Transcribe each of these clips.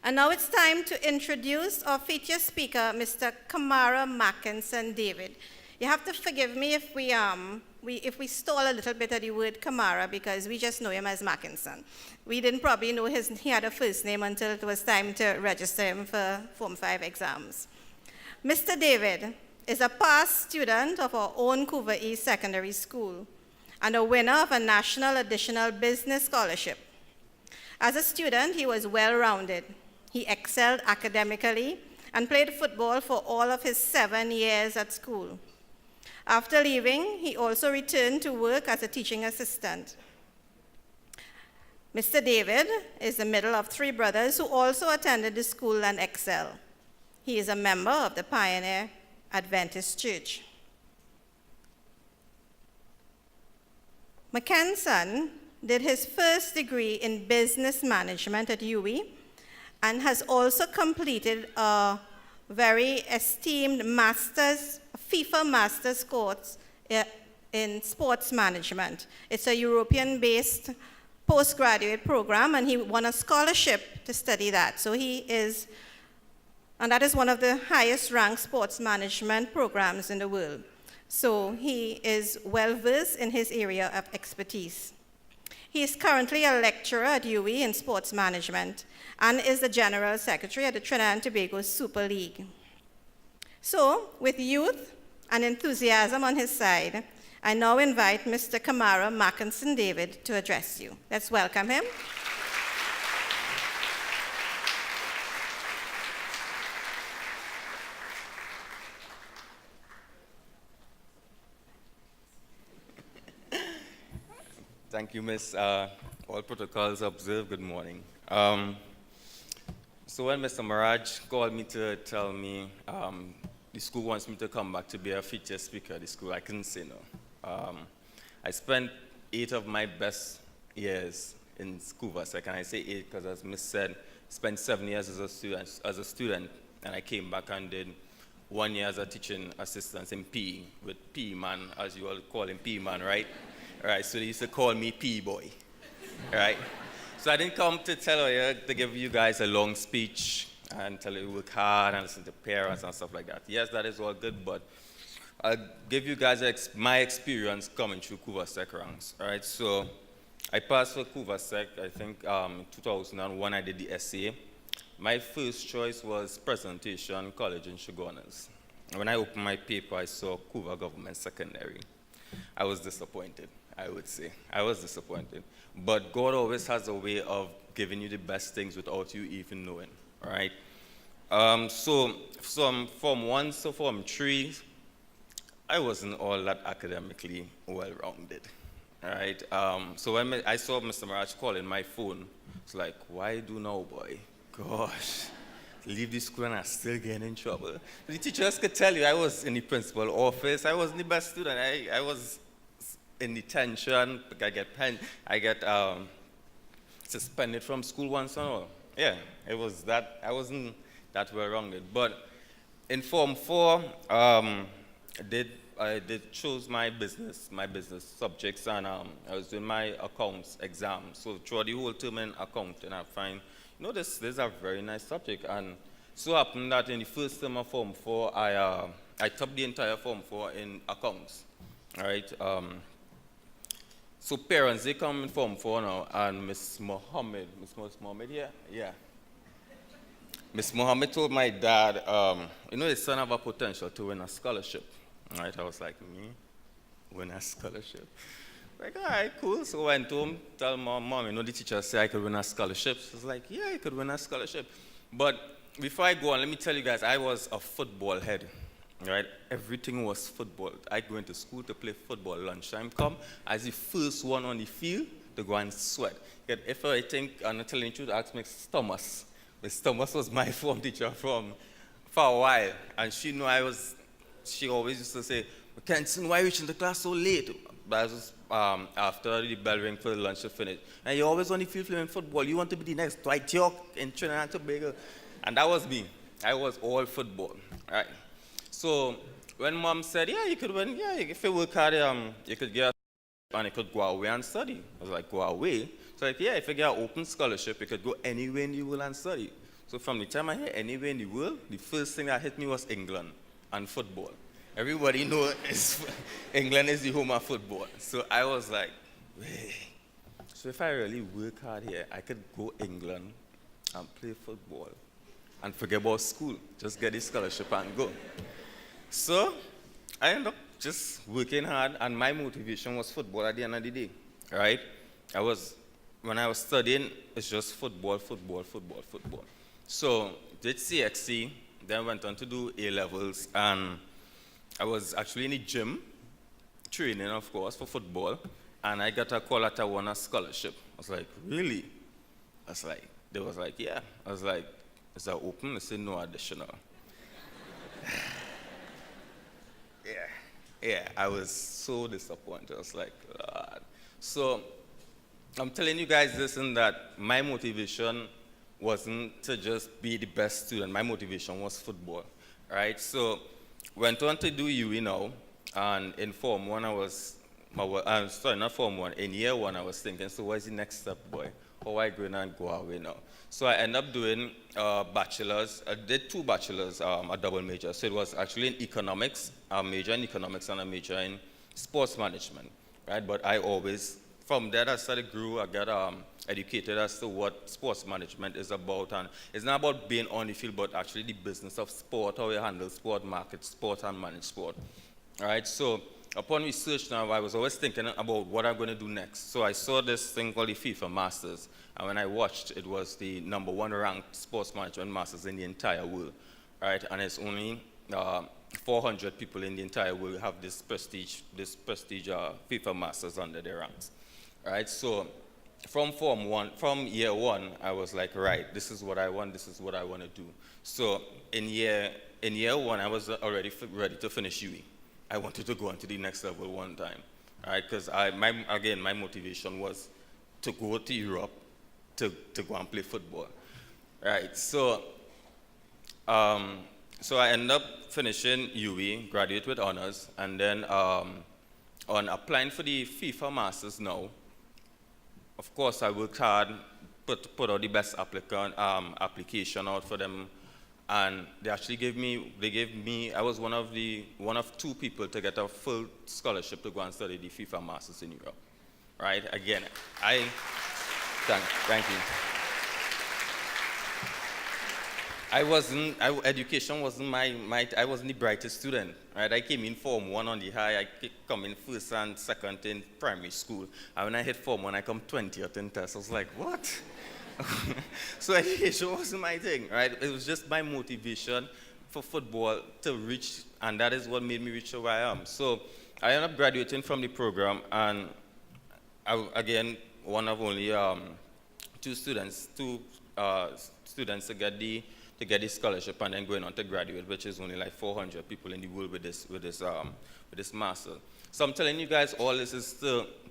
And now it's time to introduce our featured speaker, Mr. Camara Mackinson David. You have to forgive me if we stall a little bit of the word Camara because we just know him as Mackinson. We didn't probably know he had a first name until it was time to register him for Form 5 exams. Mr. David is a past student of our own Couva East Secondary School and a winner of a National Additional Business Scholarship. As a student, he was well-rounded. He excelled academically and played football for all of his 7 years at school. After leaving, he also returned to work as a teaching assistant. Mr. David is the middle of 3 brothers who also attended the school and excel. He is a member of the Pioneer Adventist Church. Mackinson did his first degree in business management at UWI and has also completed a very esteemed FIFA Master's course in sports management. It's a European-based postgraduate program, and he won a scholarship to study that. So and that is one of the highest ranked sports management programs in the world. So he is well-versed in his area of expertise. He is currently a lecturer at UWI in sports management and is the General Secretary at the Trinidad and Tobago Super League. So, with youth and enthusiasm on his side, I now invite Mr. Camara Mackinson David to address you. Let's welcome him. Thank you, Miss. All protocols observed. Good morning. So when Mr. Maraj called me to tell me the school wants me to come back to be a featured speaker at the school, I couldn't say no. I spent 8 of my best years in Couva. So can I say 8 because, as Miss said, spent 7 years as a student, and I came back and did 1 year as a teaching assistant in PE with PE man, as you all call him, PE man, right? Right, so they used to call me P boy, right? So I didn't come to tell you to give you guys a long speech and tell you to work hard and listen to parents and stuff like that. Yes, that is all good, but I'll give you guys my experience coming through Couva Sec ranks, all right? So I passed for Couva Sec, I think in 2001 I did the essay. My first choice was presentation, college and Shogunas. When I opened my paper, I saw Couva Government Secondary. I was disappointed. I would say. I was disappointed. But God always has a way of giving you the best things without you even knowing, all right? So from Form 1 to Form 3, I wasn't all that academically well-rounded, all right? So when I saw Mr. Maraj calling my phone, it's like, why do now, boy? Gosh, leave the school and I still get in trouble. The teachers could tell you I was in the principal office. I wasn't the best student. I was in detention. I get suspended from school once and all. Yeah, it was that. I wasn't that well-rounded. But in Form 4, I did choose my business subjects, and I was doing my accounts exam. So throughout the whole term in accounting, I find, this is a very nice subject. And so happened that in the first term of Form 4, I topped the entire Form 4 in accounts. All right. So parents, they come in Form 4 now, and Miss Mohammed here? Yeah. Miss Mohammed told my dad, his son have a potential to win a scholarship. All right, I was like, me? Win a scholarship? Like, all right, cool. So I went home, tell Mom, the teacher said I could win a scholarship. She was like, yeah, you could win a scholarship. But before I go on, let me tell you guys, I was a football head. Right? Everything was football. I go into school to play football. Lunchtime come, as the first one on the field to go and sweat. Yet if I think, I'm not telling you the truth, ask Miss Thomas. Miss Thomas was my form teacher for a while. And she knew she always used to say, Kenson, why are you reaching the class so late? But I was after the bell ring for the lunch to finish. And you always on the field playing football. You want to be the next Dwight York in Trinidad and Tobago. And that was me. I was all football. Right? So when Mom said, yeah, you could win, yeah, if you work hard, you could get and you could go away and study. I was like, go away? So like, yeah, if you get an open scholarship, you could go anywhere in the world and study. So from the time I hear anywhere in the world, the first thing that hit me was England and football. Everybody knows England is the home of football. So I was like, hey. So if I really work hard here, I could go England and play football and forget about school. Just get the scholarship and go. So I ended up just working hard, and my motivation was football at the end of the day, right? When I was studying, it's just football, football, football, football. So did CXC, then went on to do A-levels, and I was actually in the gym, training, of course, for football, and I got a call that I won a scholarship. I was like, really? They was like, yeah. I was like, is that open? They said, no additional. Yeah, I was so disappointed. I was like, Lord. So I'm telling you guys this and that my motivation wasn't to just be the best student. My motivation was football, right? So went on to do UE now, and in Form 1 not Form 1, in year 1 I was thinking, so what's the next step, boy? How I going and go away now? So I ended up doing bachelor's. I did 2 bachelor's, a double major. So it was actually in economics, a major in economics and a major in sports management, right? But I always, from there I grew, I got educated as to what sports management is about. And it's not about being on the field, but actually the business of sport, how you handle sport, market sport, and manage sport, right? So upon research now, I was always thinking about what I'm going to do next. So I saw this thing called the FIFA Masters, and when I watched, it was the #1 ranked sports management masters in the entire world, right? And it's only 400 people in the entire world who have this prestige FIFA Masters under their ranks, right? So from year 1, I was like, right, this is what I want, this is what I want to do. So in year 1, I was already ready to finish UE. I wanted to go on to the next level one time, right? Because my motivation was to go to Europe to go and play football, right? So, so I ended up finishing UE, graduate with honors, and then on applying for the FIFA Masters now, of course I worked hard, put out the best application out for them. And they actually gave me, I was one of 2 people to get a full scholarship to go and study the FIFA Masters in Europe, right? Again, thank you. Education wasn't I wasn't the brightest student, right? I came in Form 1 on the high, I come in first and second in primary school. And when I hit Form 1, I come 20th in tests. I was like, what? So education wasn't my thing, right? It was just my motivation for football to reach, and that is what made me reach where I am. So I ended up graduating from the program, and again, one of only 2 students to get the scholarship and then going on to graduate, which is only like 400 people in the world with this master. So I'm telling you guys all this is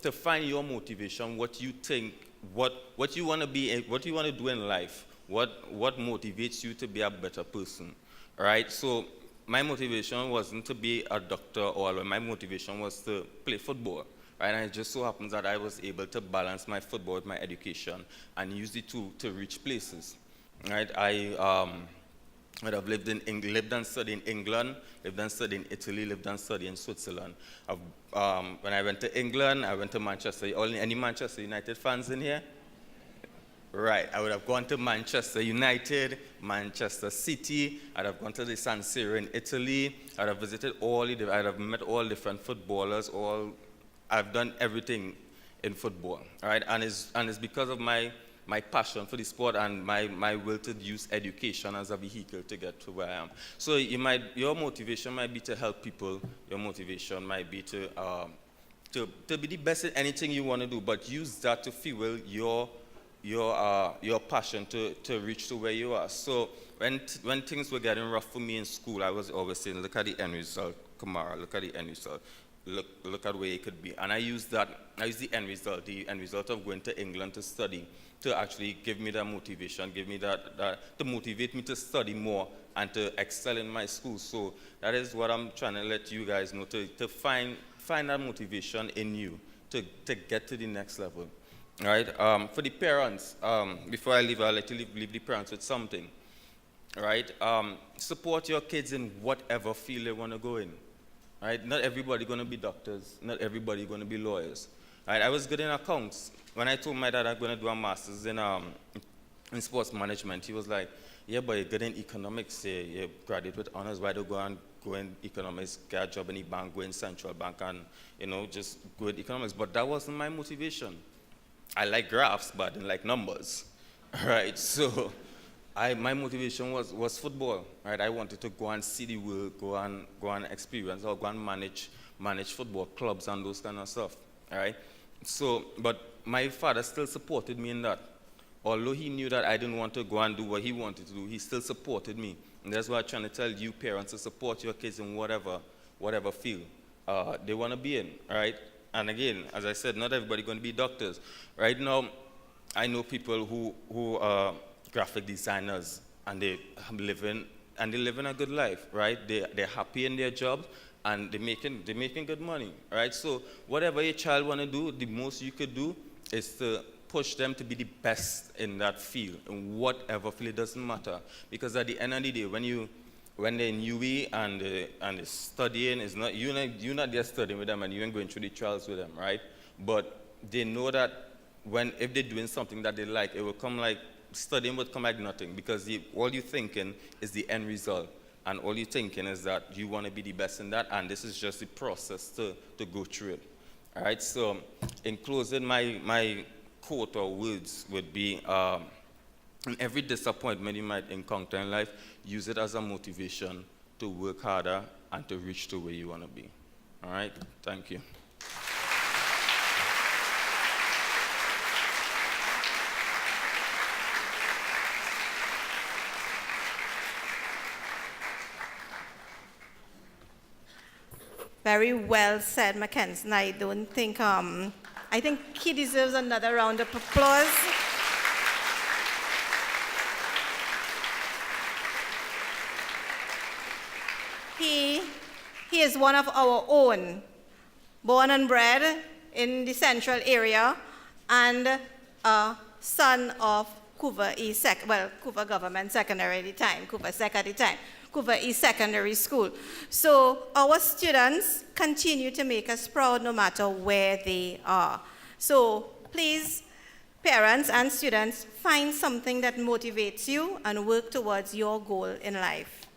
to find your motivation, what you think, what you want to be, what you want to do in life, what motivates you to be a better person, right? So my motivation wasn't to be a doctor, my motivation was to play football, right? And it just so happens that I was able to balance my football with my education and use it to reach places, right? I have lived and studied in England, lived and studied in Italy, lived and studied in Switzerland. When I went to England, I went to Manchester. Any Manchester United fans in here? Right, I would have gone to Manchester United, Manchester City. I'd have gone to the San Siro in Italy. I'd have visited I'd have met all different footballers. I've done everything in football, right? And it's because of my passion for the sport and my will to use education as a vehicle to get to where I am. So your motivation might be to help people. Your motivation might be to be the best at anything you want to do, but use that to fuel your passion to reach to where you are. So when things were getting rough for me in school, I was always saying, look at the end result, Camara, look at the end result. Look at where it could be. And I used the end result of going to England to study, to actually give me that motivation, to motivate me to study more and to excel in my school. So that is what I'm trying to let you guys know, to find that motivation in you to get to the next level, right? For the parents, before I leave, I'll let you leave the parents with something. right? Support your kids in whatever field they want to go in, right? Not everybody going to be doctors. Not everybody going to be lawyers, right? I was good in accounts. When I told my dad I'm going to do a master's in sports management, he was like, yeah, but you're good in economics. You graduate with honors. Why don't go in economics, get a job in the bank, go in central bank, and just go in economics? But that wasn't my motivation. I like graphs, but I didn't like numbers, right? So my motivation was football, right? I wanted to go and see the world, go and experience, or go and manage football clubs and those kind of stuff, right? So, but my father still supported me in that. Although he knew that I didn't want to go and do what he wanted to do, he still supported me. And that's why I'm trying to tell you parents to support your kids in whatever field they want to be in, right? And again, as I said, not everybody going to be doctors. Right now, I know people who are graphic designers, and they live in a good life, right? They're happy in their job, and they're making good money, right? So whatever your child want to do, the most you could do is to push them to be the best in that field, in whatever field. It doesn't matter, because at the end of the day, when they're in UE and they're studying, it's not you're not just studying with them and you ain't going through the trials with them, right? But they know that if they're doing something that they like, it will come like studying would come like nothing, because all you're thinking is the end result, and all you're thinking is that you want to be the best in that, and this is just the process to go through it. All right. So in closing, my quote or words would be, in every disappointment you might encounter in life, use it as a motivation to work harder and to reach to where you want to be. All right? Thank you. Very well said, Mackenzie. I don't think, I think he deserves another round of applause. He is one of our own, born and bred in the central area, and a son of Couva Couva Government Secondary at the time, Couva Sec at the time, Couva East Secondary School. So our students continue to make us proud no matter where they are. So please, parents and students, find something that motivates you and work towards your goal in life.